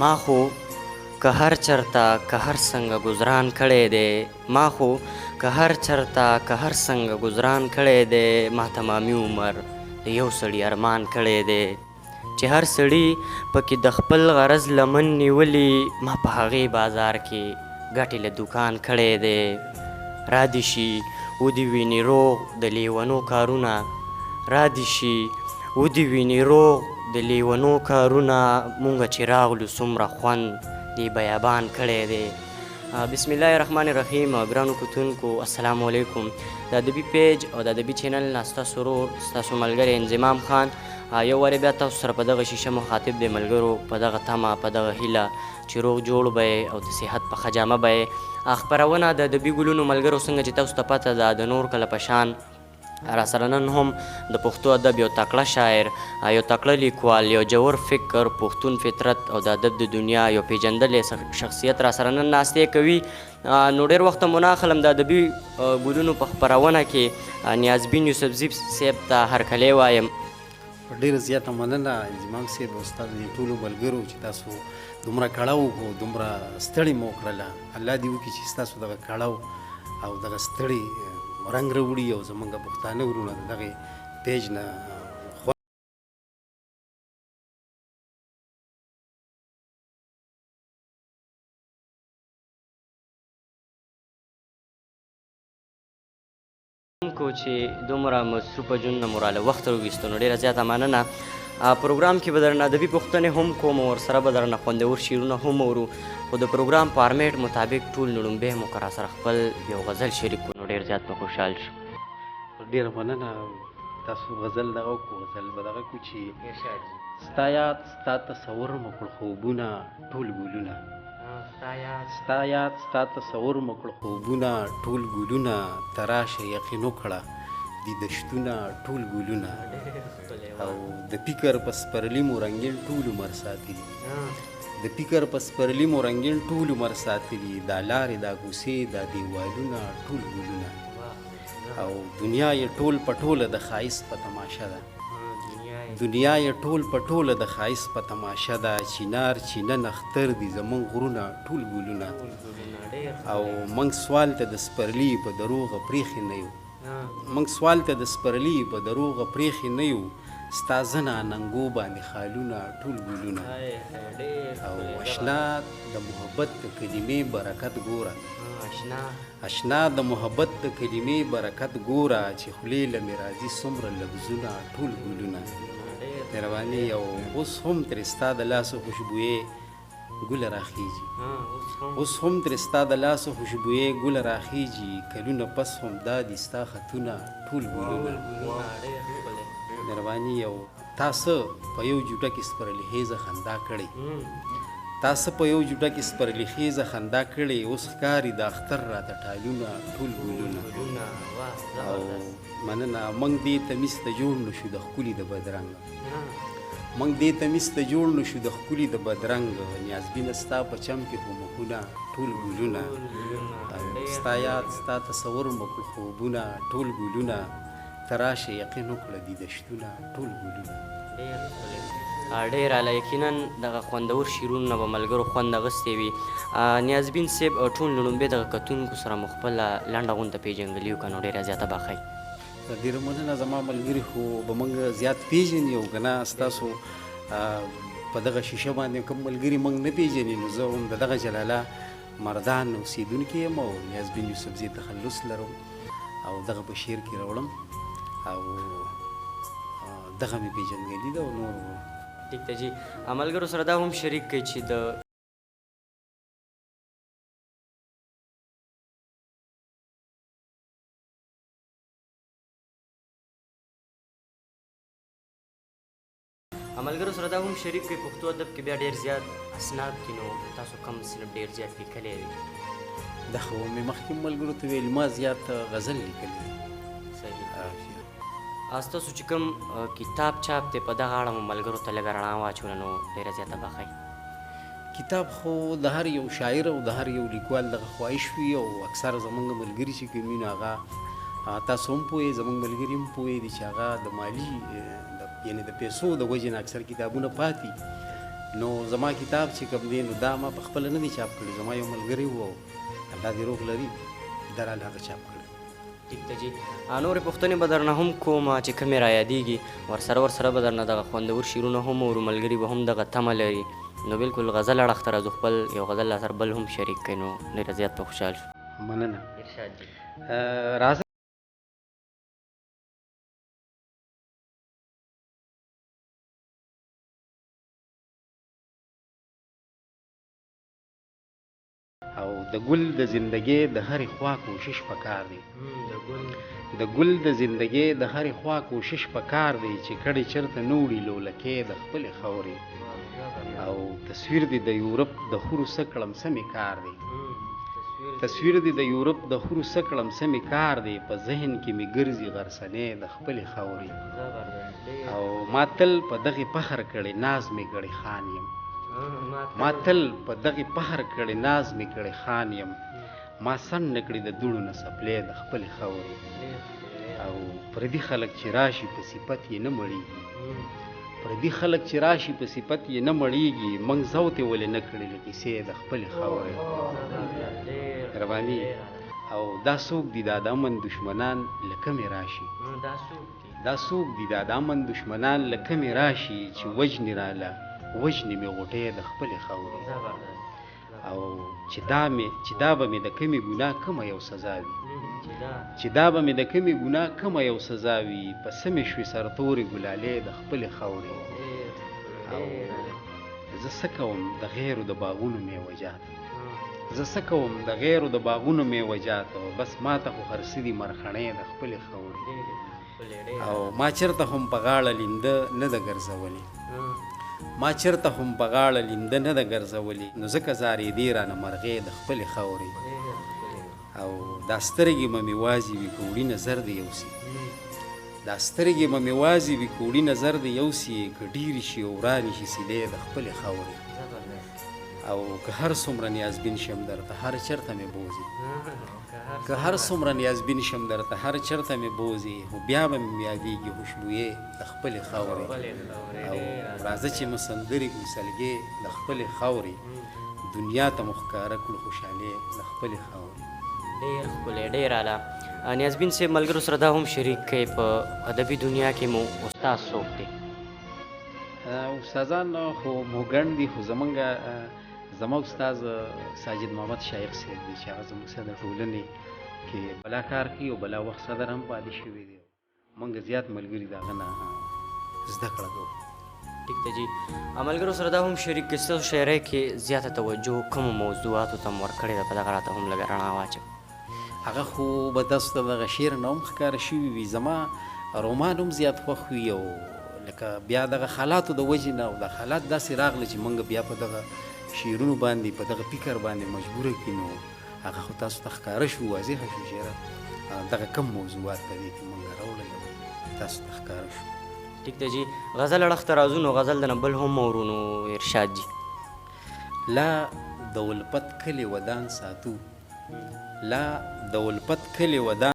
ما خو که هر چرته که هر څنګه گزاران کړی دی ما خو که هر چرته که هر څنګه گزاران کړی دی ما تمامي عمر د یو سړي ارمان کړی دی چې هر سړي پکې د خپل غرض لمن نیولي ما په هغې بازار کې ګټې له دوکان کړی دی را دې شي ودې ویني روغ د لیونو کارونه را دې شي ودې ویني روغ د لیونو کارونه مونږ چې راغلو څومره خوند دی بیابان کړی دی. بسم الله الرحمن الرحیم. ګرانو کتونکو السلام علیکم. د ادبي پیج او د ادبي چینل نه ستاسو ورور ستاسو ملګری انضمام خان یو وارې بیا تاسو سره په دغه شیشه مخاطب دی ملګرو، په دغه تمه په دغه هیله چې روغ جوړ به او د صحت په ښه جامه به خپرونه د ادبي ګلونو ملګرو څنګه چې تاسو ته پته ده د نور کله په شان را سره نن هم د پښتو ادب یو تکړه شاعر، یو تکړه لیکوال، یو جوور فکر، پښتون فطرت او د ادب د دنیا یو پیژندلی شخصیت را سره نن ناستې کوي. نو ډېر وخته مو نه اخلم د ادبي ګلونو په خپرونه کې نیازبین یوسفزي صاحب ته هرکلی وایم. ډېره زیاته مننه انضمام صاحب او ستاسو د ټولو ملګرو چې تاسو دومره کړه وکړو، دومره ستړي مو کړله. الله دې وکړي چې ستاسو دغه کړه او دغه ستړي رنګ راوړي او زمونږ پښتانه ورونه د دغې پیج نه کو چې دومره مصروفه ژوند نه مو راله وخت راوویستو نو ډېره زیاته مننه. پروګرام کې به درنه ادبي پوښتنې هم کوم او ورسره به درنه خوندور شعرونه هم اورو، خو د پروګرام فارمیټ مطابق ټول لومبی مو که را سره خپل یو غزل شریک کړو نو ډېر زیات به خوشحال شو. ډېره مننه. تاسو غزل دغه وکړو، غزل به دغه کړو چې ستا یاد ستا تصور مو کړ خوبونه ټول ګلونه، ستا یاد ستا تصور مو کړ خوبونه ټول ګلونه، ته راشه یقین وکړه دي دشتونه ټول ګلونه، او د فکر په سپرلي مو رنګین ټول عمر ساتلي، د فکر په سپرلي مو رنګین ټول عمر ساتلي، دا لارې دا کوڅې دا دیوالونه ټول ګلونه، او دنیا یې ټول په ټوله د ښایست په تماشه ده، دنیا یې ټول په ټوله د ښایست په تماشه ده، چینار چینه نختر دي زمونږ غرونه ټول ګلونه، او موږ سوال ته د سپرلي په دروغه پرېښې نه یو، موږ سوال ته د سپرلي په دروغه پرېښې نه یو، ستا زنه ننګو باندې خالونه ټول ګلونه، او اشنا د محبت د کلمې برکت ګوره، اشنا د محبت د کلمې برکت ګوره، چې خولې له مې راځي څومره لفظونه ټول ګلونه، مهرباني. او اوس هم ترې ستا د لاسو خوشبویې ګله راخیږي، اوس هم ترې ستا د لاسو خوشبویې ګله راخیږي، کلونه پس هم دا دي ستا خطونه ټول ګلونه، مهرباني. او تاسو په یو جوټه کې سپرلیخیزه خندا کړې، تاسو په یو جوټه کې سپرلیخیزه خندا کړې، اوس ښکاري د اختر راته ټالونه ټول ګلونه، او مننه. موږ دې تمیز ته جوړ نه شو د ښکلي د بدرنګ، موږ دې تمیز ته جوړ نه شو د ښکلي د بدرنګ، نیازبینه ستا په چم کې خو مخونه ټول ګلونه، ستا یاد ستا تصور مو کړ خوبونه ټول ګلونه، ته راشه یقین وکړه دي دشتونه ټول ګلونه. ډېر اعلی. یقینا دغه خوندور شعرونه به ملګرو خوند اخیستی وي. نیازبین صاحب ټول لومبې دغه کتونکو سره مو خپله لنډه غونډه پیژندګلي وکړه نو ډېره زیاته به ښایي. ډېره مننه. زما ملګري خو به موږ زیات پیژني او که نه ستاسو په دغه شیشه باندې کوم ملګري موږ نه پیژني، نو زه هم د دغه جلاله مردان اوسېدونکی یم او نیازبین یوسفزي تخلص لرم او دغه په شعر کې راوړم او دغه مې پیژندګلي ده او نور. ټیک ده جي. ملګرو سره دا هم شریک کوي چې د ملګرو سره دا هم شریک کوي پښتو ادب کې بیا ډېر زیات اسناد کې نو تاسو کم صنف ډېر زیات لیکلی دی. دا خو مې مخکې ملګرو ته ویل ما زیات غزل لیکلی. صحیح. ستاسو چې کوم کتاب چاپ دی په دغه اړه مو ملګرو ته لږه رڼا واچوله نو ډېره زیاته به ښایي. کتاب خو د هر یو شاعر او د هر یو لیکوال دغه خواهش وي او اکثر زمونږ ملګري چې کوم وي نو هغه تاسو هم پوهیږئ، زمونږ ملګري هم پوهیږي چې هغه د مالي یعنې د پیسو د وجې نه اکثر کتابونه پاتې نو زما کتاب چې کوم دی نو دا ما په خپله نه دی چاپ کړی، زما یو ملګری و الله دې روغ لري درال هغه چاپ کړی. ټیک ده جي. نورې پوښتنې به درنه هم کوم چې کومې را یادېږي ورسره به درنه دغه خوندور شعرونه هم اورو، ملګري به هم دغه تمه لري. نو بالکل غزل اړخ ته راځو، خپل یو غزل لا سره بل هم شریک کړي نو ډېره زیات به خوشحال شو. مننه. ارشاد جي. راځه او د ګل د زندګۍ د هرې خوا کوشش پکار دی. د ګل د زندګۍ د هرې خوا کوشش پکار دی چې کډې چرته نوړي لولکې د خپلې خاورې، او تصویر دی د یورپ د خورو څه کړم سمې کار دی. تصویر دی د یورپ د خورو څه کړم سمې کار دی، په ذهن کې مې ګرځي غرسنې د خپلې خاورې، او ما تل په دغې فخر کړی ناز مې کړی خان یم. ما تل په دغې فخر کړی ناز مې کړی خان یم، ما سن نه کړي د دوړو نه څپلۍ د خپلې خاورې، او پردي خلک چې راشي په صفت یې نه مړېږي، پردي خلک چې راشي په صفت یې نه مړېږي، موږ ذوتې ولې نه کړې له کیسې د خپلې خاورې. مهرباني. او دا څوک دي دا د امن دشمنان له کمې راشي، دا څوک دي دا د امن دشمنان له کمې راشي، چې وجنې راله وجنې مې غوټۍ د خپلې خاورې، او چې دا به مې د کمې ګناه کمه یو سزا وي، چې دا به مې د کمې ګناه کمه یو سزا وي، په څه مې شوې سرتورې ګلالې د خپلې خاورې، او زه څه کوم د غیرو د باغونو میوجات، زه څه کوم د غیرو د باغونو میوجات، بس ما ته خو خرڅې دي مرخڼې د خپلې خاورې، او ما چېرته هم په غاړه لینده نه ده ګرځولې، ما چېرته هم په غاړه لینده نه ده ګرځولې، نو ځکه زارېدې رانه مرغې د خپلې خاورې، او دا سترګې به مې وازې وي که وړي نظر دې یوسي، دا سترګې به مې وازې وي که وړي نظر دې یوسي، که ډېرې شي او ورانې شي سیلې د خپلې خاورې، او که هر څومره نیازبین شم درته هر چېرته مې بوځي، که هر څومره نیازبین شم درته هر چېرته مې بوځي، خو بیا به مې یادېږي خوشبویې د خپلې خاورې، او راځه چې مو سندرې کړو سلګې د خپلې خاورې، دنیا ته مو ښکاره کړو خوشحالۍ د خپلې خاورې. ډېر ښکلی، ډېر اعلی. نیازبین صاحب ملګرو سره دا هم شریک کوي په ادبي دنیا کې مو استاد څوک دی؟ استادان خو مو ګڼ دي، خو زما استاد ساجد محمد شایق صاحب دی چې هغه زموږ سره د ټولنې کې بلا کار کوي او بلا وخت صدر هم پاتې شوی دی، موږ زیات ملګري د هغه نه زده کړه کوو. ټیک ده جي. ملګرو سره دا هم شریک کې ستاسو شاعرۍ کې زیاته توجه کومو موضوعاتو ته م ورکړې ده، په دغه راته هم لږه رڼا واچوه. هغه خو به تاسو ته دغه شعر نه هم ښکاره شوي وي، زما رومان هم زیات خوښ وي، او لکه بیا دغه حالاتو د وجې نه او د حالات داسې راغله چې موږ بیا په دغه شعرونو باندې په دغه فکر باندې مجبوره کړي، نو هغه خو تاسو ته ښکاره شو، واضحه شو چې دغه کم موضوعات په دې کې موږ راوړل او تاسو ته ښکاره شو. ټیک ده جي. غزل اړخ ته راځو نو غزل د نه بل هم اورو نو ارشاد جي. لا د ولپت کلي ودان ساتو، لا د ولپت کلي ودان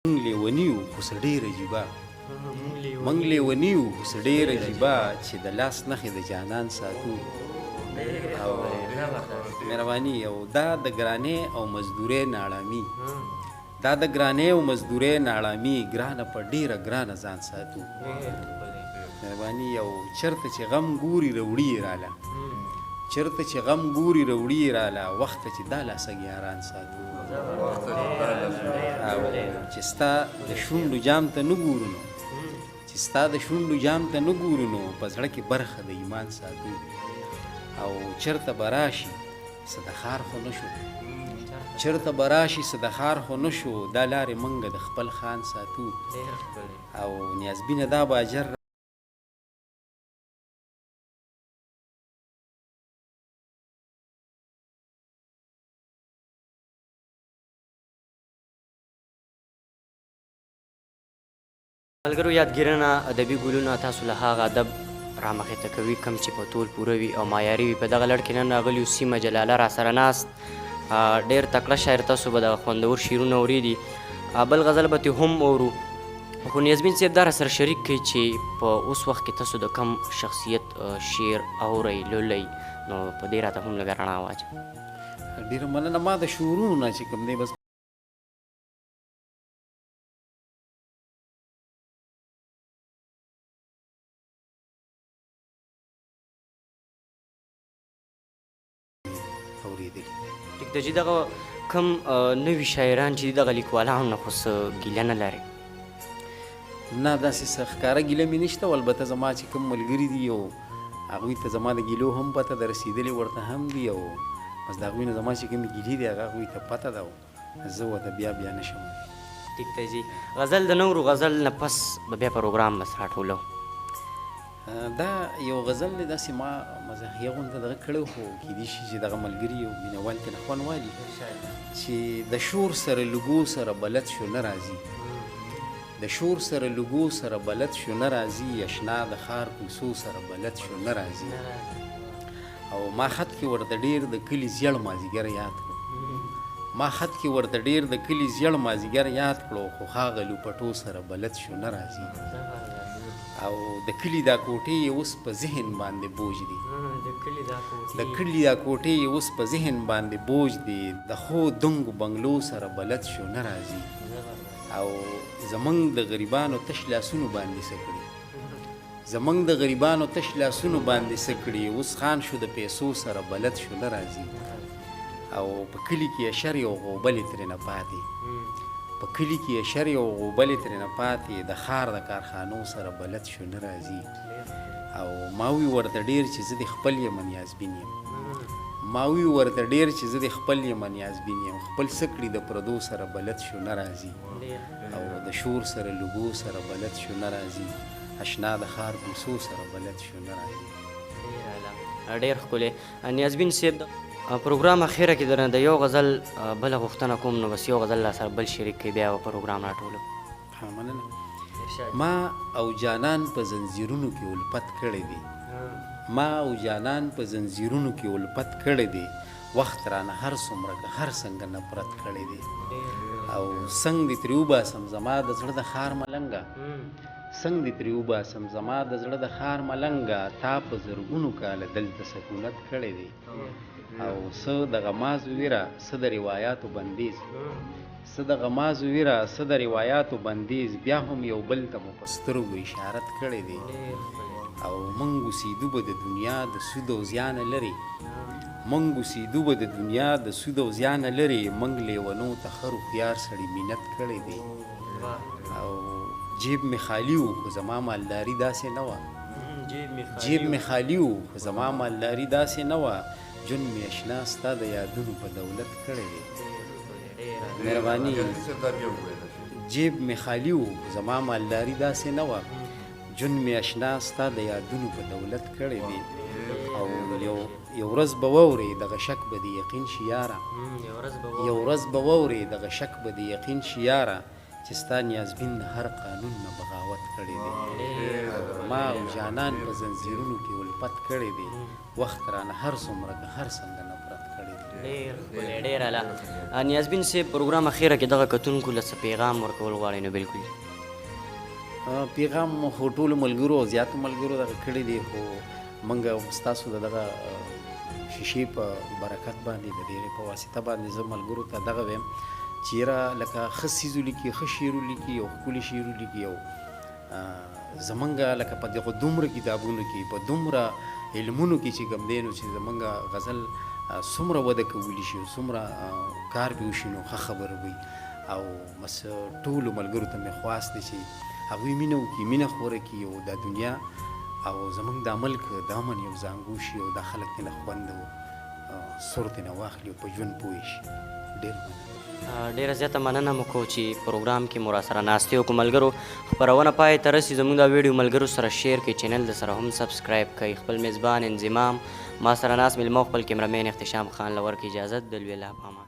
موږ لیوني یو خو څه ډېر عجیبه، موږ لیوني یو خو څه ډېر عجیبه، چې د لاس نښې د جانان ساتو، او مهرباني. او دا د ګرانۍ او مزدورۍ ناړامي، دا د ګرانۍ او مزدورۍ ناړامي، ګرانه په ډېره ګرانه ځان ساتو، مهرباني. او چېرته چې غم ګوري راوړي یې راله، چېرته چې غم ګوري راوړي یې راله، وخت ته چې دا لاسک یاران ساتو، او چې ستا د شونډو جام ته نه ګورو نو، چې ستا د شونډو جام ته نه ګورو نو، په زړه کې برخه د ایمان ساتو، او چېرته به راشي څه د ښار خو نه شو، چېرته به راشي څه د ښار خو نه شو، دا لارې موږ د خپل خان ساتو، او نیازبینه دا به اجر ملګرو یادګیرنه ادبي ګلونه تاسو له هغه ادب رامخې ته کوي کوم چې په طول پوره وي او معیاري وي. په دغه لړ کې نن راغلي یو سیمه جلاله را سره ناست ډېر تکړه شاعر، تاسو به دغه خوندور شعرونه اورېدي. بل غزل به ترې هم اورو، خو نیازبین صاحب دا راسره شریک کړئ چې په اوس وخت کې تاسو د کوم شخصیت شعر اورئ لولئ، نو په دې راته هم لږه رڼا واچوئ. ډېره مننه. ما د شعرونو نه چې کوم دی بس اورېدلي. ټیک ده چې دغه کوم نوي شاعران چې دي دغه لیکوالانو نه خو څه ګیله نه لرې؟ نه داسې څه ښکاره ګیله مې نشته، البته زما چې کوم ملګري دي او هغوی ته زما د ګیلو هم پته ده، رسېدلې ورته هم دي، او بس د هغوی نه زما چې کومې ګیلې دي هغه هغوی ته پته ده، او زه ورته بیا نشم. ټیک ده جي. غزل د نورو غزل نه پس به بیا پروګرام بس راټولو. دا یو غزل دی داسې ما مزاحیه غونته دغه کړی، خو کیدای شي چې دغه ملګري یو مینوال ترې خوند والي چې د شور سره لږو سره بلد شو نه راځي، د شور سره لږو سره بلد شو نه راځي، اشنا د ښار کوڅو سره بلد شو نه راځي. او ما خط کې ورته ډېر د کلي زیړ مازدیګر یاد کړو، ما خط کې ورته ډېر د کلي زیړ مازدیګر یاد کړو، خو هغه لوپټو سره بلد شو نه راځي. او د کلي دا کوټې یې اوس په ذهن باندې بوج دي، د کلي دا کوټې یې اوس په ذهن باندې بوج دي، د خو دنګو بنګلو سره بلد شو نه راځي. او زمونږ د غریبانو تش لاسونو باندې څه کړي، زمونږ د غریبانو تش لاسونو باندې څه کړي، اوس خان شو د پیسو سره بلد شو نه راځي. او په کلي کې اشر او غوبلې ترېنه پاتې، په کلي کې اشر او غوبلې ترېنه پاتې، د ښار د کارخانو سره بلد شو نه راځي. او ما وی ورته ډېر چې زه د خپل یم نیازبین یم، ما وی ورته ډېر چې زه د خپل یم نیازبین یم، خپل څه کړي د پردو سره بلد شو نه راځي. او د شور سره لږو سره بلد شو نه راځي، اشنا د ښار کوڅو سره بلد شو نه راځي. ډېر ښکلی. نیازبین صاحب پروګرام اخیره کې درنه د یو غزل بله غوښتنه کوم، نو بس یو غزل راسره بل شریک کړئ، بیا به پروګرام راټولو. ها مننه. ما او جانان په زنځیرونو کې الفت کړی دی، ما او جانان په زنځیرونو کې الفت کړی دی، وخت رانه هر څومره که هر څنګه نفرت کړی دی. او څنګ دې ترې وباسم زما د زړه د ښار ملنګه، څنګ دې ترې وباسم زما د زړه د ښار ملنګه، تا په زرګونو کاله دلته سکونت کړی دی. او څه د غمازو ویره څه د روایاتو بندیز، څه د غمازو ویره څه د روایاتو بندیز، بیا هم یو بل ته مو په سترګو اشارت کړی دی. او موږ اوسېدو به د دنیا د سود او زیانه لرې، موږ اوسېدو به د دنیا د سود او زیانه لرې، موږ لیونو ته ښه روښیار سړي مینت کړی دی. او جیب مې خالي و خو زما مالداري داسې نه وه، جیب مې خالي و خو زما مالداري داسې نه وه، جون مې اشنا ستا د یادونو په دولت کړی دی. مهرباني. جیب مې خالي و زما مالداري داسې نه وه، جون مې اشنا ستا د یادونو په دولت کړی دی. او یو ورځ به واورې دغه شک به دې یقین شي یاره، یو ورځ به واورې دغه شک به دې یقین شي یاره، چې ستا نیازبین د هر قانون نه بغاوت کړی دی. ما او جانان په زنځیرونو کې الفت کړی دی، وخت رانه هر څومره که هر څنګه نفرت کړی دی. ډېر اعلی. نیازبین صاحب پروګرام اخیره کې دغه کتونکو له څه پیغام ورکول غواړئ؟ نو بلکل پیغام خو ټولو ملګرو او زیاتو ملګرو دغه کړی دی، خو موږ ستاسو د دغه شیشې په برکت باندې د دې په واسطه باندې زه ملګرو ته دغه ویم چې یاره لکه ښه څیز ولیکي، ښه شعر ولیکي او ښکلي شعر ولیکي، او زمونږ لکه په دغه دومره کتابونو کې په دومره علمونو کې چې کوم دی نو چې زمونږ غزل څومره وده کولی شي او څومره کار به وشي نو ښه خبره وي. او بس ټولو ملګرو ته مې خواست دی چې هغوی مینه وکړي، مینه خوره کړي، او دا دنیا او زمونږ دا ملک دا امن یو ځانګو شي، او دا خلک ترېنه خوند او سور ترېنه واخلي او په ژوند پوه شي. ډېره زیاته مننه مو کوو چې پروګرام کې مو راسره ناستې وکړو. ملګرو خپرونه پای ته رسي، زموږ دا ویډیو ملګرو سره شیر کړئ، چینل د سره هم سبسکرایب کړئ. خپل میزبان انضمام ما سره ناست میلمه خپل کیمرامین احتشام خان له ورکړي اجازت د لوی الله په امان.